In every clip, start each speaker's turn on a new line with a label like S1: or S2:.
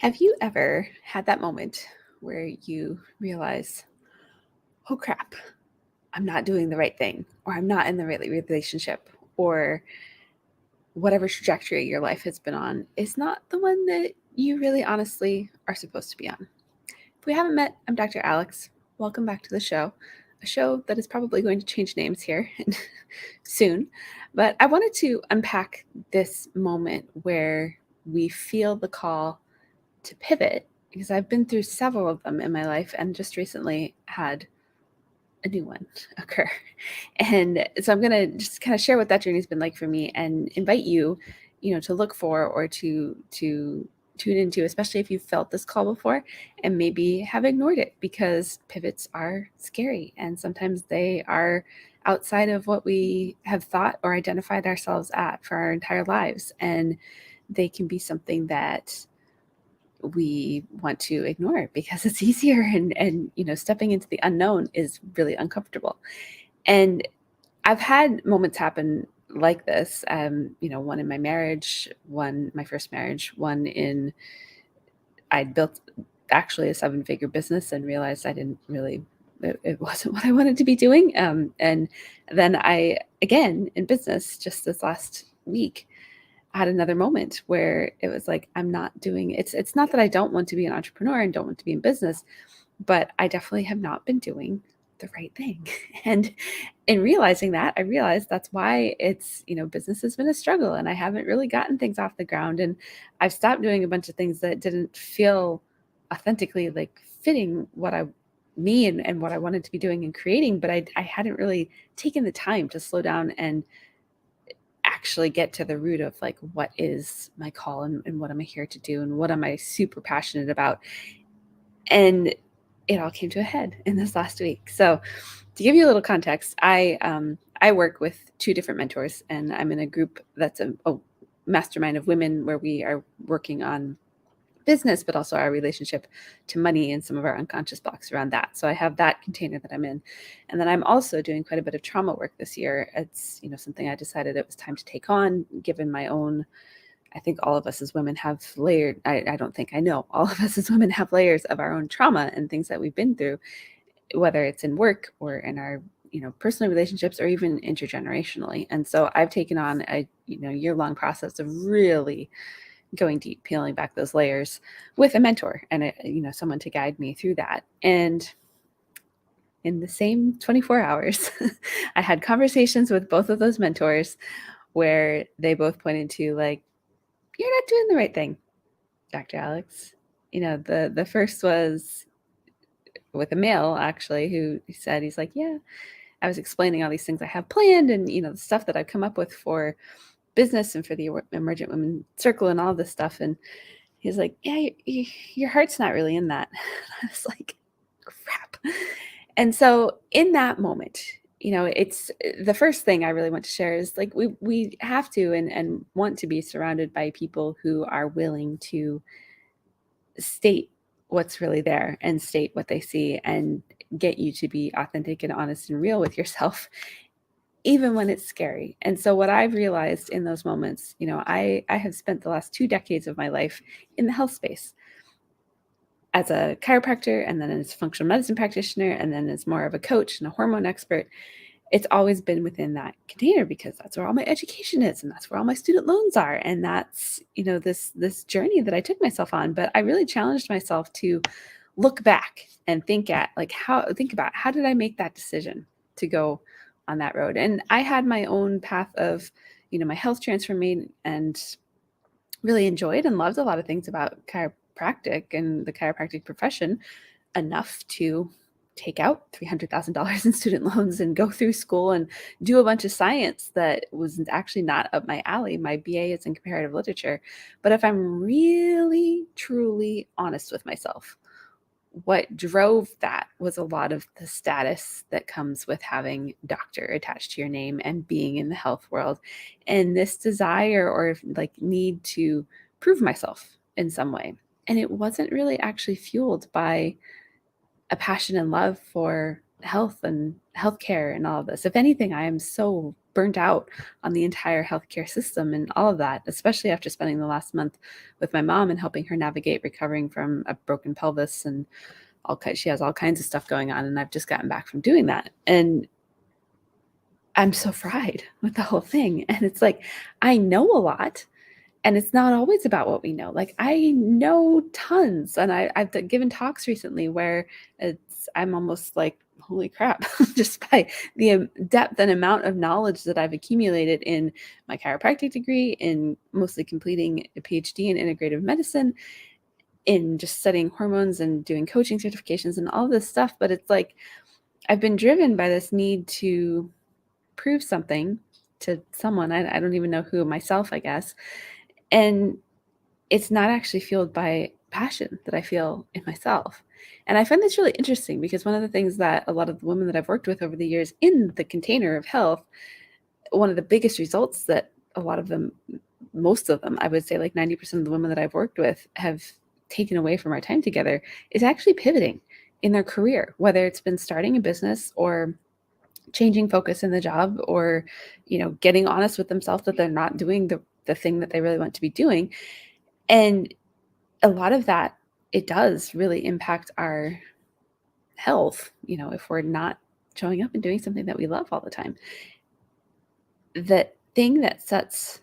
S1: Have you ever had that moment where you realize, oh crap, I'm not doing the right thing, or I'm not in the right relationship, or whatever trajectory your life has been on is not the one that you really honestly are supposed to be on? If we haven't met, I'm Dr. Alex. Welcome back to the show, a show that is probably going to change names here soon. But I wanted to unpack this moment where we feel the call to pivot because I've been through several of them in my life and just recently had a new one occur. And so I'm going to just kind of share what that journey's been like for me and invite you, to look for or to tune into, especially if you've felt this call before and maybe have ignored it, because pivots are scary and sometimes they are outside of what we have thought or identified ourselves at for our entire lives. And they can be something that we want to ignore because it's easier, and stepping into the unknown is really uncomfortable. And I've had moments happen like this, one in my marriage, one my first marriage, one in I'd built actually a 7-figure business and realized I didn't really it wasn't what I wanted to be doing. And then I, again, in business, just this last week, had another moment where it was like, I'm not doing it's not that I don't want to be an entrepreneur and don't want to be in business, but I definitely have not been doing the right thing. And in realizing that, I realized that's why business has been a struggle and I haven't really gotten things off the ground. And I've stopped doing a bunch of things that didn't feel authentically like fitting me and what I wanted to be doing and creating, but I hadn't really taken the time to slow down and actually get to the root of like, what is my call, and what am I here to do, and what am I super passionate about. And it all came to a head in this last week. So to give you a little context, I work with 2 different mentors, and I'm in a group that's a mastermind of women where we are working on business, but also our relationship to money and some of our unconscious blocks around that. So I have that container that I'm in. And then I'm also doing quite a bit of trauma work this year. It's, something I decided it was time to take on, given my own, I think all of us as women have layered, I don't think I know, all of us as women have layers of our own trauma and things that we've been through, whether it's in work or in our personal relationships or even intergenerationally. And so I've taken on a year-long process of really going deep, peeling back those layers with a mentor and someone to guide me through that. And in the same 24 hours, I had conversations with both of those mentors where they both pointed to, like, you're not doing the right thing, Dr. Alex. The first was with a male, actually, who said, he's like, yeah, I was explaining all these things I have planned and, the stuff that I've come up with for business and for the Emergent Women Circle and all this stuff. And he's like, yeah, your heart's not really in that. I was like, crap. And so in that moment, it's the first thing I really want to share is like, we have to and want to be surrounded by people who are willing to state what's really there and state what they see and get you to be authentic and honest and real with yourself, even when it's scary. And so what I've realized in those moments, I have spent the last 2 decades of my life in the health space as a chiropractor, and then as a functional medicine practitioner, and then as more of a coach and a hormone expert. It's always been within that container because that's where all my education is and that's where all my student loans are. And that's, this journey that I took myself on. But I really challenged myself to look back and think about how did I make that decision to go on that road? And I had my own path of, my health transformation, and really enjoyed and loved a lot of things about chiropractic and the chiropractic profession, enough to take out $300,000 in student loans and go through school and do a bunch of science that was actually not up my alley. My BA is in comparative literature. But if I'm really, truly honest with myself, what drove that was a lot of the status that comes with having doctor attached to your name and being in the health world, and this desire or like need to prove myself in some way. And it wasn't really actually fueled by a passion and love for health and healthcare and all of this. If anything, I am so burnt out on the entire healthcare system and all of that, especially after spending the last month with my mom and helping her navigate recovering from a broken pelvis and she has all kinds of stuff going on. And I've just gotten back from doing that. And I'm so fried with the whole thing. And it's like, I know a lot, and it's not always about what we know. Like, I know tons, and I've given talks recently where I'm almost like, holy crap, just by the depth and amount of knowledge that I've accumulated in my chiropractic degree, in mostly completing a PhD in integrative medicine, in just studying hormones and doing coaching certifications and all this stuff. But it's like, I've been driven by this need to prove something to someone. I don't even know who, myself, I guess. And it's not actually fueled by passion that I feel in myself. And I find this really interesting because one of the things that a lot of the women that I've worked with over the years in the container of health, one of the biggest results that a lot of them, most of them, I would say like 90% of the women that I've worked with have taken away from our time together is actually pivoting in their career, whether it's been starting a business or changing focus in the job, or, getting honest with themselves that they're not doing the thing that they really want to be doing. And a lot of that, it does really impact our health, if we're not showing up and doing something that we love all the time. The thing that sets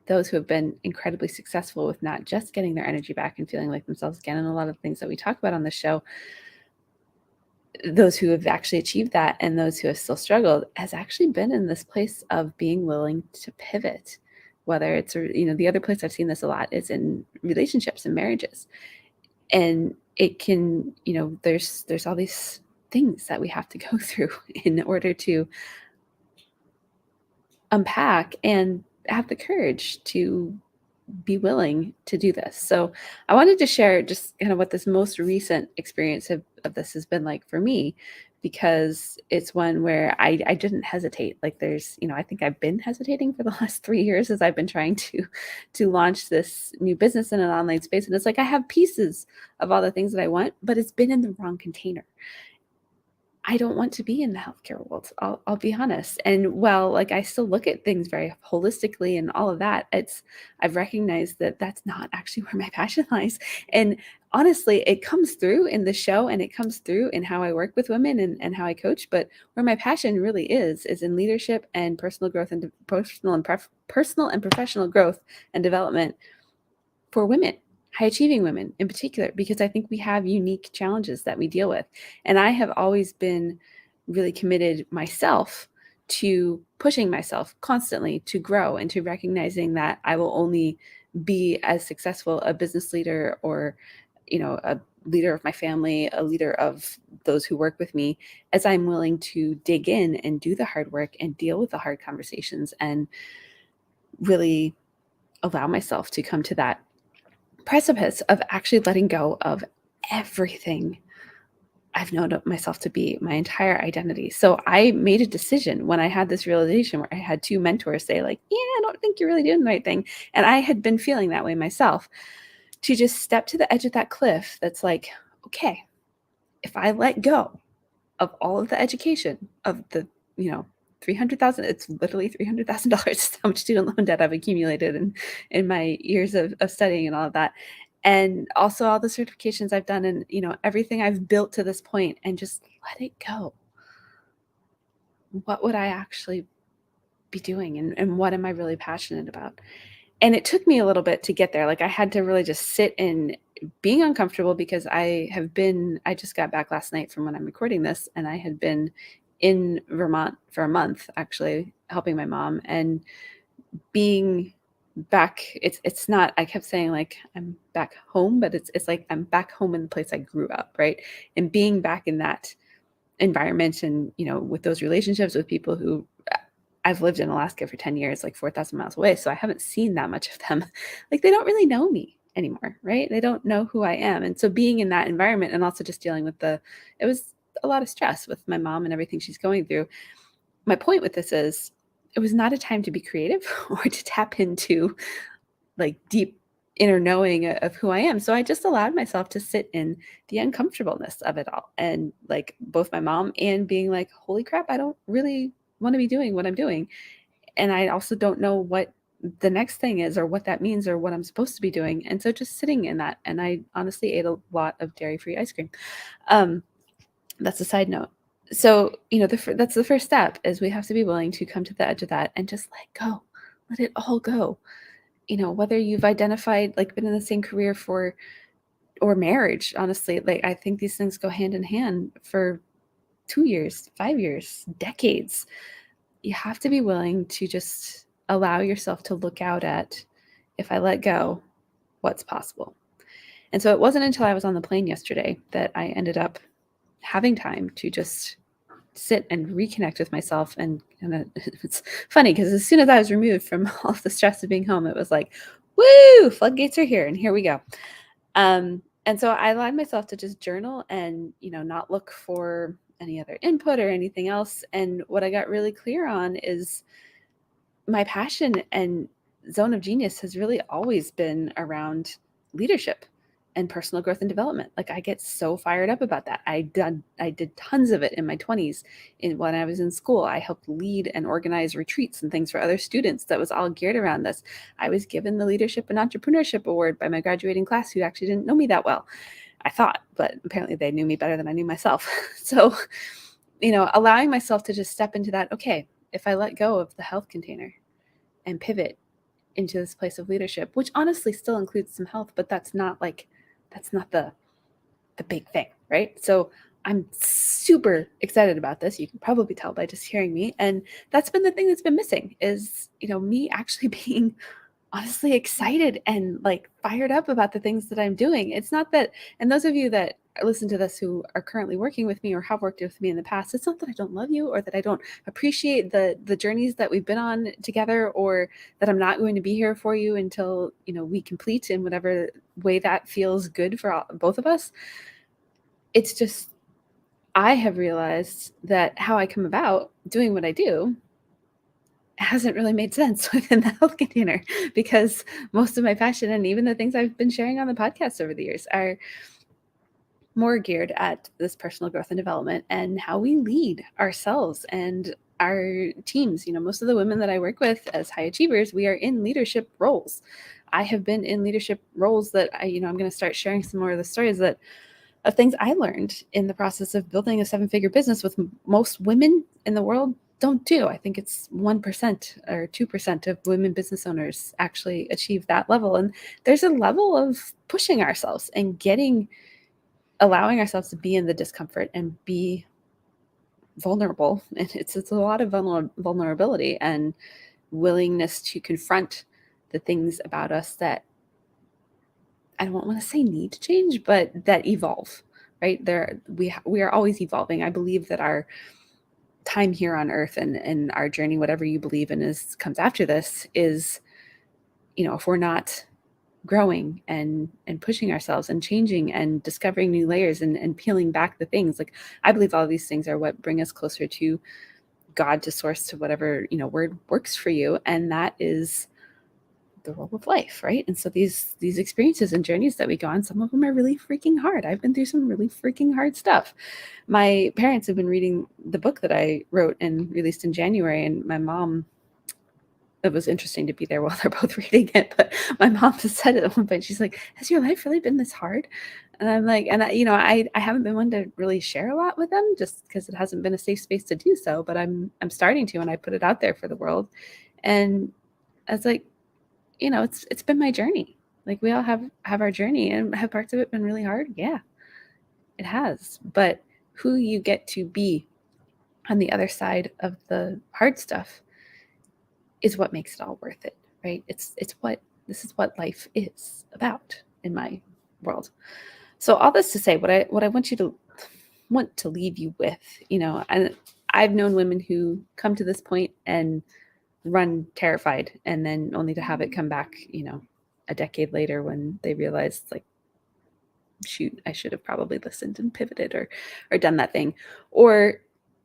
S1: those who have been incredibly successful with not just getting their energy back and feeling like themselves again, and a lot of things that we talk about on the show, those who have actually achieved that and those who have still struggled, has actually been in this place of being willing to pivot. Whether it's, the other place I've seen this a lot is in relationships and marriages. And it can, there's all these things that we have to go through in order to unpack and have the courage to be willing to do this. So I wanted to share just kind of what this most recent experience of this has been like for me, because it's one where I didn't hesitate. Like, there's, I think I've been hesitating for the last 3 years as I've been trying to launch this new business in an online space. And it's like, I have pieces of all the things that I want, but it's been in the wrong container. I don't want to be in the healthcare world. I'll be honest. And while like I still look at things very holistically and all of that, I've recognized that that's not actually where my passion lies. And honestly, it comes through in the show, and it comes through in how I work with women and how I coach. But where my passion really is in leadership and personal growth, and personal and professional growth and development for women, high achieving women in particular, because I think we have unique challenges that we deal with. And I have always been really committed myself to pushing myself constantly to grow, and to recognizing that I will only be as successful a business leader, or, a leader of my family, a leader of those who work with me, as I'm willing to dig in and do the hard work and deal with the hard conversations, and really allow myself to come to that precipice of actually letting go of everything I've known myself to be, my entire identity. So I made a decision when I had this realization, where I had 2 mentors say like, yeah, I don't think you're really doing the right thing. And I had been feeling that way myself, to just step to the edge of that cliff. That's like, okay, if I let go of all of the education of the, 300,000, it's literally $300,000 how much student loan debt I've accumulated in my years of studying and all of that. And also all the certifications I've done, and, everything I've built to this point, and just let it go. What would I actually be doing? And what am I really passionate about? And it took me a little bit to get there. Like, I had to really just sit in being uncomfortable, because I just got back last night from when I'm recording this, and I had been in Vermont for a month, actually helping my mom, and being back. It's not, I kept saying like I'm back home, but it's like I'm back home in the place I grew up, right? And being back in that environment, and, with those relationships with people who, I've lived in Alaska for 10 years, like 4,000 miles away. So I haven't seen that much of them. Like, they don't really know me anymore, right? They don't know who I am. And so being in that environment, and also just dealing with it was a lot of stress with my mom and everything she's going through. My point with this is, it was not a time to be creative or to tap into like deep inner knowing of who I am. So I just allowed myself to sit in the uncomfortableness of it all. And like both my mom and being like, holy crap, I don't really want to be doing what I'm doing. And I also don't know what the next thing is or what that means or what I'm supposed to be doing. And so just sitting in that. And I honestly ate a lot of dairy-free ice cream. That's a side note. So, that's the first step is we have to be willing to come to the edge of that and just let go, let it all go. Whether you've identified, like been in the same career or marriage, honestly, like I think these things go hand in hand for 2 years, 5 years, decades. You have to be willing to just allow yourself to look out at, if I let go, what's possible. And so it wasn't until I was on the plane yesterday that I ended up having time to just sit and reconnect with myself. And it's funny because as soon as I was removed from all of the stress of being home, it was like, woo, floodgates are here and here we go. And so I allowed myself to just journal and, not look for any other input or anything else. And what I got really clear on is my passion and zone of genius has really always been around leadership and personal growth and development. Like I get so fired up about that. I did tons of it in my 20s. When I was in school, I helped lead and organize retreats and things for other students that was all geared around this. I was given the Leadership and Entrepreneurship Award by my graduating class who actually didn't know me that well. I thought, but apparently they knew me better than I knew myself. So, allowing myself to just step into that, okay, if I let go of the health container and pivot into this place of leadership, which honestly still includes some health, but that's not the big thing, right? So I'm super excited about this. You can probably tell by just hearing me. And that's been the thing that's been missing is, me actually being honestly excited and like fired up about the things that I'm doing. It's not that, and those of you that listen to this who are currently working with me or have worked with me in the past, it's not that I don't love you or that I don't appreciate the journeys that we've been on together or that I'm not going to be here for you until, we complete in whatever way that feels good for both of us. It's just, I have realized that how I come about doing what I do hasn't really made sense within the health container because most of my passion and even the things I've been sharing on the podcast over the years are more geared at this personal growth and development and how we lead ourselves and our teams. Most of the women that I work with as high achievers, we are in leadership roles. I have been in leadership roles that I'm going to start sharing some more of the stories of things I learned in the process of building a 7-figure business with most women in the world don't do. I think it's 1% or 2% of women business owners actually achieve that level. And there's a level of pushing ourselves and allowing ourselves to be in the discomfort and be vulnerable. And it's a lot of vulnerability and willingness to confront the things about us that I don't want to say need to change, but that evolve, right? We are always evolving. I believe that our time here on earth and our journey, whatever you believe in comes after this is, if we're not growing and pushing ourselves and changing and discovering new layers and peeling back the things, like I believe all of these things are what bring us closer to God, to source, to whatever, word works for you. And that is the role of life, right? And so these experiences and journeys that we go on, some of them are really freaking hard. I've been through some really freaking hard stuff. My parents have been reading the book that I wrote and released in January, and my mom, it was interesting to be there while they're both reading it, but my mom just said it at one point. She's like, has your life really been this hard? And I'm like, and I haven't been one to really share a lot with them just because it hasn't been a safe space to do so, but I'm starting to, and I put it out there for the world. And I was like, it's been my journey. Like we all have our journey, and have parts of it been really hard? Yeah, it has. But who you get to be on the other side of the hard stuff is what makes it all worth it, right? This is what life is about in my world. So all this to say, what I want to leave you with, and I've known women who come to this point and run terrified, and then only to have it come back, a decade later when they realized, like, shoot, I should have probably listened and pivoted or done that thing. Or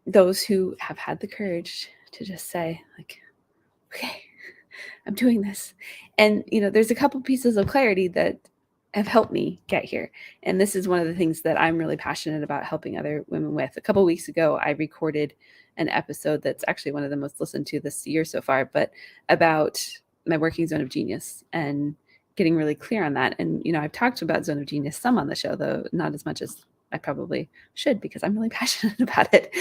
S1: those who have had the courage to just say, like, okay, I'm doing this. And, there's a couple pieces of clarity that have helped me get here. And this is one of the things that I'm really passionate about helping other women with. A couple weeks ago, I recorded an episode that's actually one of the most listened to this year so far, but about my working zone of genius and getting really clear on that. And, I've talked about zone of genius some on the show, though not as much as I probably should, because I'm really passionate about it.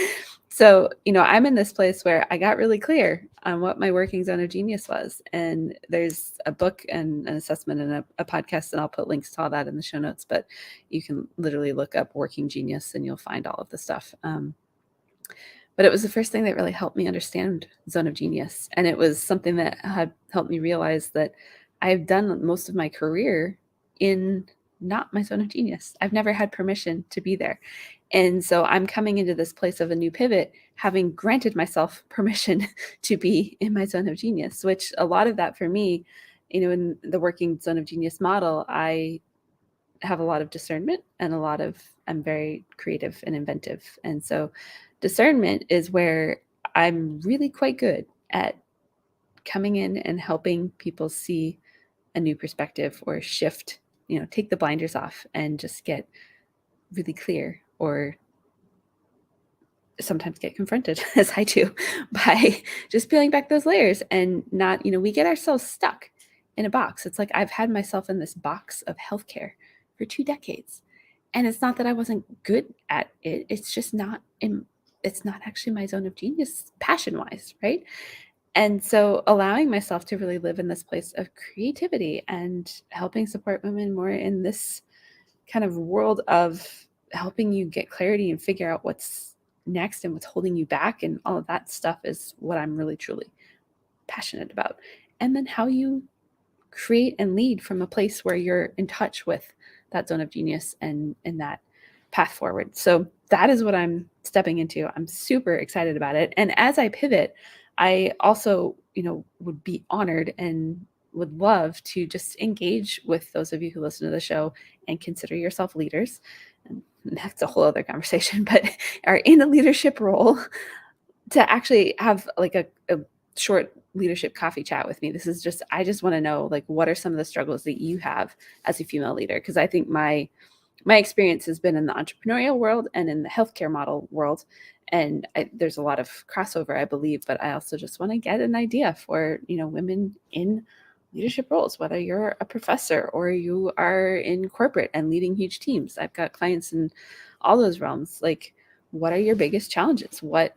S1: So, I'm in this place where I got really clear on what my working zone of genius was. And there's a book and an assessment and a podcast, and I'll put links to all that in the show notes, but you can literally look up working genius and you'll find all of the stuff. But it was the first thing that really helped me understand zone of genius. And it was something that had helped me realize that I've done most of my career in not my zone of genius. I've never had permission to be there. And so I'm coming into this place of a new pivot, having granted myself permission to be in my zone of genius, which a lot of that for me, in the working zone of genius model, I have a lot of discernment and I'm very creative and inventive. And so discernment is where I'm really quite good at coming in and helping people see a new perspective or shift, take the blinders off and just get really clear, or sometimes get confronted, as I do, by just peeling back those layers and not, we get ourselves stuck in a box. It's like I've had myself in this box of healthcare for 2 decades. And it's not that I wasn't good at it. It's just it's not actually my zone of genius passion-wise, right? And so allowing myself to really live in this place of creativity and helping support women more in this kind of world of helping you get clarity and figure out what's next and what's holding you back and all of that stuff is what I'm really, truly passionate about. And then how you create and lead from a place where you're in touch with that zone of genius and that path forward. So that is what I'm stepping into. I'm super excited about it. And as I pivot, I also, would be honored and would love to just engage with those of you who listen to the show and consider yourself leaders. And that's a whole other conversation, but are in a leadership role, to actually have like a short leadership coffee chat with me. This is just, I just want to know, like, what are some of the struggles that you have as a female leader? Because I think my experience has been in the entrepreneurial world and in the healthcare model world. And there's a lot of crossover, I believe, but I also just want to get an idea for, women in leadership roles, whether you're a professor or you are in corporate and leading huge teams. I've got clients in all those realms. Like, what are your biggest challenges? What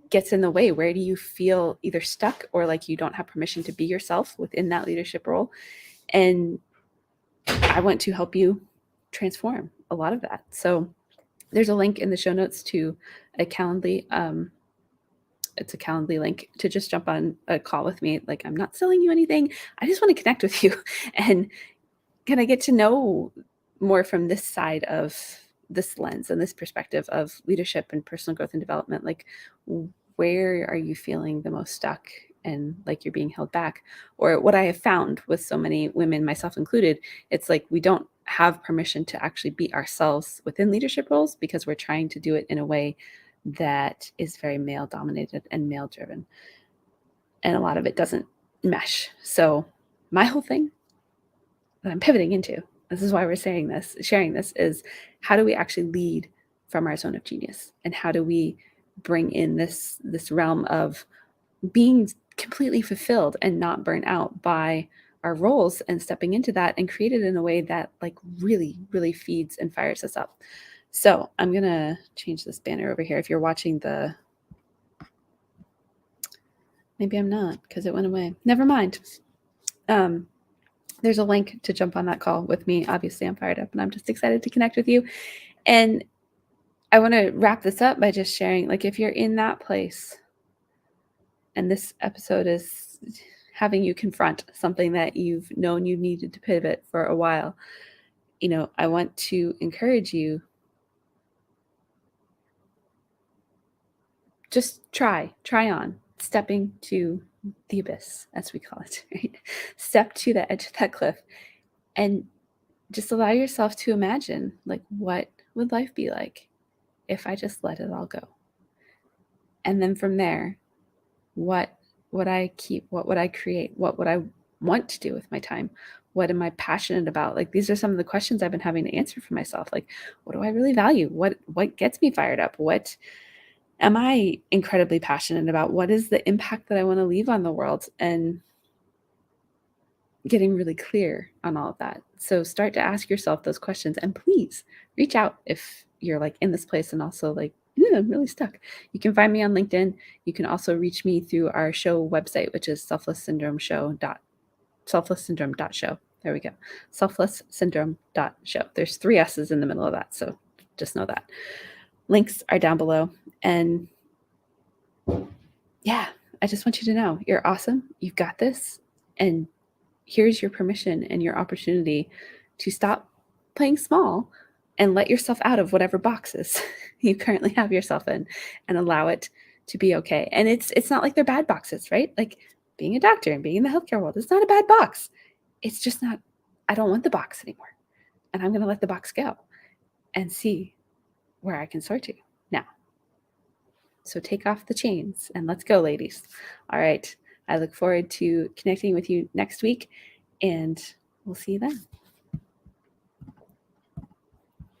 S1: gets in the way? Where do you feel either stuck or like you don't have permission to be yourself within that leadership role? And I want to help you transform a lot of that. So there's a link in the show notes to a Calendly. It's a Calendly link to just jump on a call with me. Like, I'm not selling you anything. I just want to connect with you and kind of get to know more from this side of this lens and this perspective of leadership and personal growth and development. Like, where are you feeling the most stuck and like you're being held back? Or what I have found with so many women, myself included, it's like we don't have permission to actually be ourselves within leadership roles because we're trying to do it in a way that is very male dominated and male driven. And a lot of it doesn't mesh. So my whole thing that I'm pivoting into, this is why we're sharing this, is how do we actually lead from our zone of genius? And how do we bring in this realm of being completely fulfilled and not burnt out by our roles and stepping into that and create it in a way that like really, really feeds and fires us up. So I'm going to change this banner over here. If you're watching maybe I'm not because it went away. Never mind. There's a link to jump on that call with me. Obviously I'm fired up and I'm just excited to connect with you. And I want to wrap this up by just sharing, like, if you're in that place and this episode is having you confront something that you've known you needed to pivot for a while, I want to encourage you, just try on stepping to the abyss, as we call it, right? Step to the edge of that cliff and just allow yourself to imagine, like, what would life be like if I just let it all go? And then from there, what would I keep? What would I create? What would I want to do with my time? What am I passionate about? Like, these are some of the questions I've been having to answer for myself. Like, what do I really value? What gets me fired up? What am I incredibly passionate about? What is the impact that I want to leave on the world? And getting really clear on all of that. So start to ask yourself those questions, and please reach out if you're like in this place and also like, I'm really stuck. You can find me on LinkedIn. You can also reach me through our show website, which is selflesssyndrome.show. There we go. Selflesssyndrome.show. There's 3 S's in the middle of that. So just know that. Links are down below. And yeah, I just want you to know you're awesome. You've got this. And here's your permission and your opportunity to stop playing small and let yourself out of whatever boxes you currently have yourself in, and allow it to be okay. And it's not like they're bad boxes, right? Like being a doctor and being in the healthcare world, it's not a bad box. It's just not, I don't want the box anymore. And I'm going to let the box go and see where I can soar to now. So take off the chains and let's go, ladies. All right. I look forward to connecting with you next week, and we'll see you then.